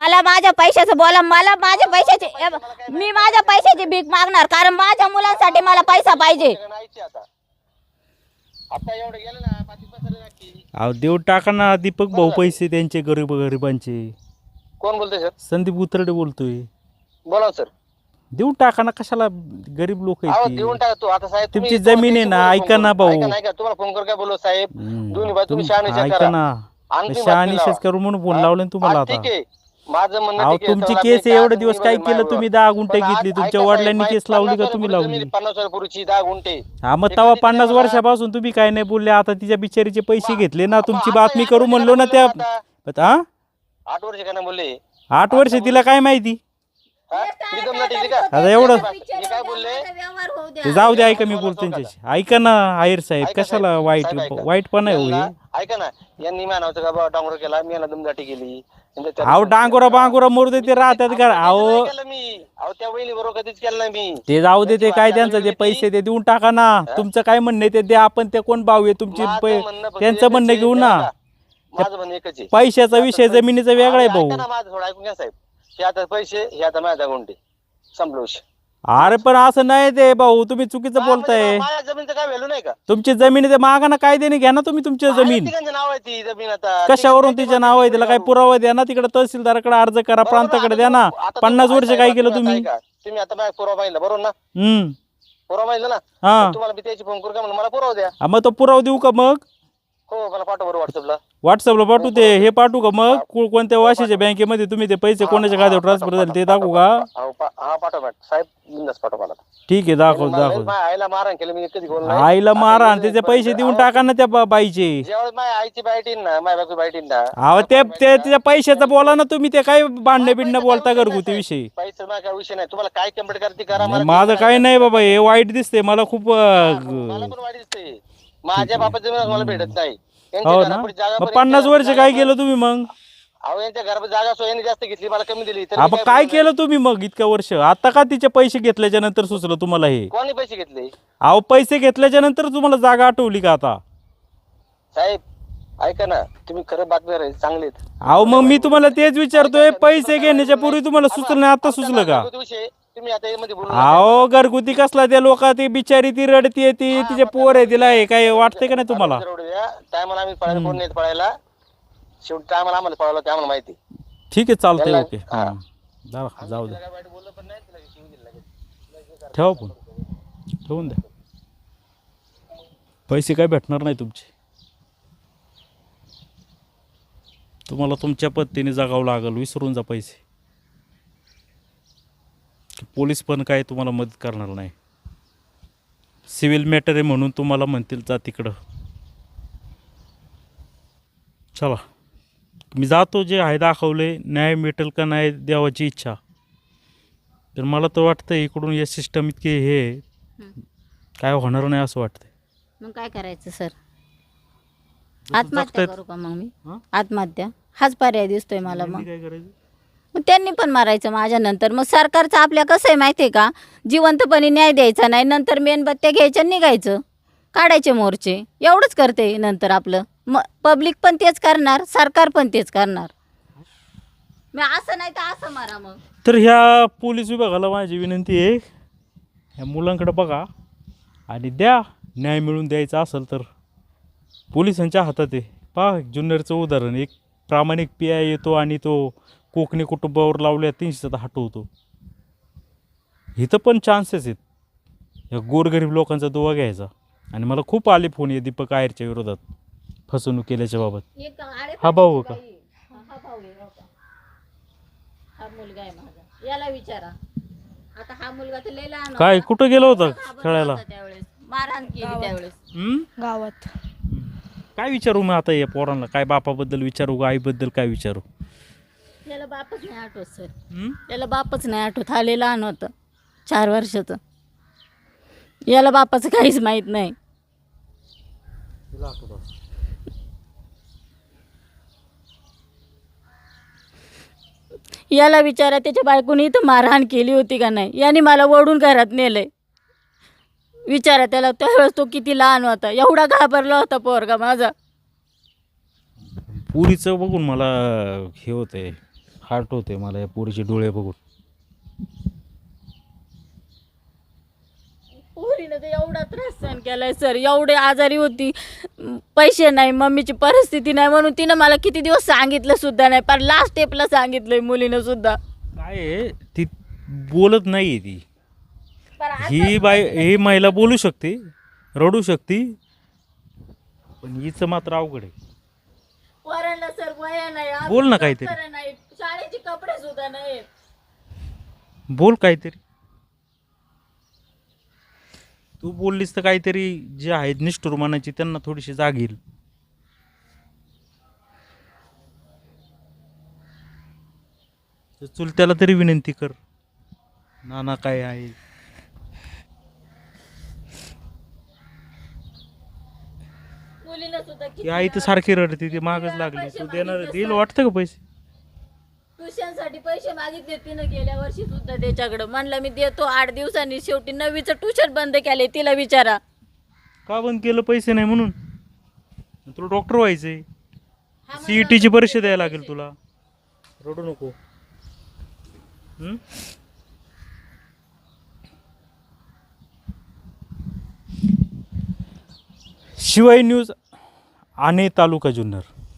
मला माझ्या पैशाचं बोला, मला माझ्या पैशाची, मी माझ्या पैशाची भीक मागणार, कारण माझ्या मुलांसाठी मला पैसा पाहिजे. अहो देऊन टाका ना दीपक भाऊ पैसे त्यांचे गरिबांचे. कोण बोलतोय सर? संदीप उतरडे बोलतोय. बोला सर. देऊन टाका ना, कशाला गरीब लोक अहो देऊन टाका तू आता साहेब. तुमची जमीन आहे ना, ऐका ना भाऊ. ऐका तुम्हाला फोन कर काय बोललो साहेब, दोन्ही बाजू तुम्ही शहानिशा ऐका करा. ना, शहानिशाच करू म्हणून फोन लावले तुम्हाला आता. ठीक आहे माझं म्हणणं अहो ठीक आहे. तुमची चला, केस मी एवढे काय दिवस आता काय मी केलं माझ्यावर- तुम्ही? 10 गुंठे पण घेतली, ऐका तुमच्या साहेब, वडिलांनी केस लावली का 50 तुम्ही वर्षापूर्वी लावली? 50 वर्षापूर्वी 10 गुंठे. हा मग तेव्हा 50 वर्षापासून तुम्ही काय नाही बोलले, आता तिच्या बिचारीचे पैसे घेतले ना, तुमची बातमी करू म्हणलो ना त्या. हा 8 वर्ष काय नाही बोलले. 8 वर्ष तिला काय माहिती? हा? मी दमला टिकली का? आता एवढं मी काय बोलले? ते जाऊ दे, ऐका मी बोलतो त्यांच्याशी. ऐका ना आयर साहेब, ऐका कशाला साहेब, वाईट साहेब ऐका. वाईटपणा आहे हो हे? यांना- ऐका ना, यांनी मानावचं का बाबा डांगर केला, मी यांना दमदाटी केली. अहो डांगोरा बांगोरा मोरू दे, ते राहतात का? अहो त्या वहिनी बरोबर कधीच केलं नाही मी. ते जाऊ दे, ते काय त्यांचं ते पैसे ते देऊन टाका ना. तुमचं काय म्हणणं आहे ते द्या, आपण ते कोण भाऊ आहे तुमची माझं म्हणणं फक्त त्यांचं एकच म्हणणं आहे, घेऊ ना. माझं म्हणणं एकच आहे. पैशाचा विषय जमिनीचा वेगळा आहे ऐका भाऊ. ना, माझं थोडं ऐकून घ्या साहेब. हे आता पैसे, हे आता माझ्या गुंठे संपलो विषय. अरे पण असं नाही ते भाऊ, तुम्ही चुकीचं बोलताय. माझ्या जमीनचं काय व्हॅल्यू नाही का? तुमची जमीन ते मागा ना, काय देणे घ्या ना तुम्ही तुमची जमीन. तिघांचं नाव आहे ती जमीन आता. कशावरून तिच्या नाव आहे? त्याला काय पुरावा द्या ना, तिकडे तहसीलदाराकडे अर्ज करा, प्रांताकडे द्या ना. 50 वर्ष काय केलं तुम्ही? तुम्ही आता माझ्या पुरावा पाहिला बरोबर ना? पुरावा पाहिला ना? हा तुम्हाला मी त्याची फोन करू का म्हणून मला पुरावा द्या. मग तो पुरावा देऊ का मग? हो मला पाठवा बरोबर व्हॉट्सअपला. व्हॉट्सअपला पाठवू ते, हे पाठवू का मग? कोणत्या वाशीच्या बँकेमध्ये तुम्ही ते पैसे कोणाच्या खात्यावर ट्रान्सफर झाले ते दाखवू का? हा पाठवा साहेब, बिंदास पाठवा मला. ठीक आहे, दाखव. माझ्या आईला मारहाण केलं मी कधी बोललो नाही. आईला मारा आणि त्याचे पैसे देऊन टाका ना त्या बाईचे. ज्यावेळेस माझ्या आईची बाईट येईन ना, माझ्या बायको बाईट येईन ना, अहो ते त्याच्या पैशाचं बोला ना तुम्ही, ते काय भांडणं बिंडणं बोलता घरगुती विषयी. पैसे माझा काय विषय नाही. तुम्हाला काय कंप्लेंट करते करा. मला माझं काही नाही बाबा, हे वाईट दिसते मला खूप. मला पण वाईट दिसते. माझ्या बापाचं जमीन मला भेटत नाही. यांच्या हो ना, घरापुढे जागा मग पण 50 वर्ष यांच्या काय केलं तुम्ही मग? अहो यांच्या घरात जागा सो यांनी जास्त घेतली, मला कमी दिली. तरी हा मी मग काय बोललो केलं तुम्ही मग इतक्या वर्ष? आता का तिचे पैसे घेतल्याच्या नंतर सुचलं तुम्हाला हे? नाही. कोणी पैसे घेतले अहो पैसे घेतल्याच्या नंतर तुम्हाला जागा आठवली का आता? साहेब? ऐका ना, तुम्ही खरं बातमी चांगलीत. अहो मग मी तुम्हाला तेच विचारतोय, पैसे घेण्याच्या पूर्वी तुम्हाला सुचलं नाही, आता सुचलं का? तुम्ही आता यामध्ये बोलू अहो घरगुती कसला त्या लोक, ती बिचारी ती रडतीये, ती तिचे पोर आहे, तिला हे काय वाटतंय का नाही तुम्हाला? टायमाला आम्ही पळायला कोण नाही पळायला. शेवटी टायमाला आम्हाला पळायला ते आम्हाला माहिती. ठीक आहे, चालतंय, त्याला- ओके. हा. जाऊ दे, काय वाईट बोललं पण नाही, तिला शिवून दिलं लगेच. ठेवा पण, ठेवून द्या. पैसे काय भेटणार नाही तुमचे, तुम्हाला तुमच्या पद्धतीने जगावं लागेल. विसरून जा पैसे. पोलीस पण काय तुम्हाला मदत करणार नाही. सिव्हिल मॅटर आहे म्हणून तुम्हाला म्हणतील जा तिकडं. चला मी जातो, जे आहे दाखवले, न्याय भेटेल का नाही देवाची इच्छा. तर मला तर वाटतं इकडून या सिस्टम इतके हे काय होणार नाही असं वाटतं. मग काय करायचं सर? आत्महत्या जगतायत. करू का मग मी? हा? आत्महत्या हाच पर्याय दिसतोय मला. यांनी मग काय करायचं? मग त्यांनी पण मारायचं माझ्या नंतर. मग सरकारचं आपल्या कसं आहे माहिती आहे का, जिवंतपणे न्याय द्यायचा नाही, नंतर मेणबत्त्या घ्यायच्या निघायचं, काढायचे मोर्चे, एवढंच करते नंतर आपलं. मग पब्लिक पण तेच करणार, सरकार पण तेच करणार. मग असं नाही तर असं मारा मग. तर ह्या पोलीस विभागाला माझी विनंती आहे, ह्या मुलांकडे बघा आणि द्या. न्याय मिळून द्यायचा असेल तर पोलिसांच्या हातात आहे. पहा जुन्नरचं उदाहरण, एक प्रामाणिक PI येतो आणि तो कोकणी कुटुंबावर लावल्या 300 हटवतो. इथं पण चान्सेस आहेत. या गोरगरीब लोकांचा दुवा घ्यायचा. आणि मला खूप आले फोन आहे दीपक आयरच्या विरोधात फसवणूक केल्याच्या बाबत. हा भाऊ का? हा भाऊ आहे, हो का? हा मुलगा आहे माझा, याला विचारा. आता हा मुलगा तर लय लहान काय होता. कुठं गेला होता घाबरला खेळायला? होता त्यावेळेस, मारहाण केली त्यावेळेस. गावात. काय विचारू मी आता या पोरांना? काय बापाबद्दल विचारू का आईबद्दल काय विचारू? याला बापच नाही आठवत सर, याला बापच नाही आठवत. हा लय लहान होतं, 4 वर्षाचं. याला बापाचं काहीच माहीत नाही. याला विचारा त्याच्या बायकोनी इथं मारहाण केली होती का नाही. याने मला ओढून घरात नेलंय. विचारा त्याला, त्यावेळेस तो किती लहान होता, एवढा घाबरला होता पोरगा माझा. पुरीचं बघून मला हे होतंय, खाट होते मला या पोरीचे डोळे बघून. पोरीनं तर एवढा त्रास सहन केलाय सर, एवढे आजारी होती, पैसे नाही, मम्मीची परिस्थिती नाही म्हणून तिनं मला किती दिवस सांगितलं सुद्धा नाही, पण लास्ट स्टेपला सांगितलंय मुलीनं सुद्धा. काय आहे, ती बोलत नाही ती. पण आज ही महिला बोलू शकते, रडू शकते, पण हिचं मात्र अवघड आहे. पोरांना सर वया नाही, बोल ना काहीतरी. दप्तरं नाही, शाळेचे कपडे सुद्धा नाहीत. बोल काहीतरी. तू बोललीस तर काहीतरी जे आहेत निष्ठुर मनाची त्यांना थोडीशी जाग येईल. तर चुलत्याला तरी विनंती कर, नाना काय आहे. मुलीनं सुद्धा ती आई तर सारखी रडते, ती मागच लागली. तू देणार देईल वाटतं का पैसे? ट्युशनसाठी पैसे मागितले तिनं गेल्या वर्षी सुद्धा त्याच्याकडं. म्हणलं मी देतो 8 दिवसांनी, शेवटी 9वीचं ट्युशन बंद केले. तिला विचारा. का बंद केलं? पैसे नाही म्हणून. तुला डॉक्टर व्हायचंय, सीईटीची परीक्षा द्यायला लागेल तुला. रडू नको. हं? शिवाय न्यूज, आणे, तालुका जुन्नर.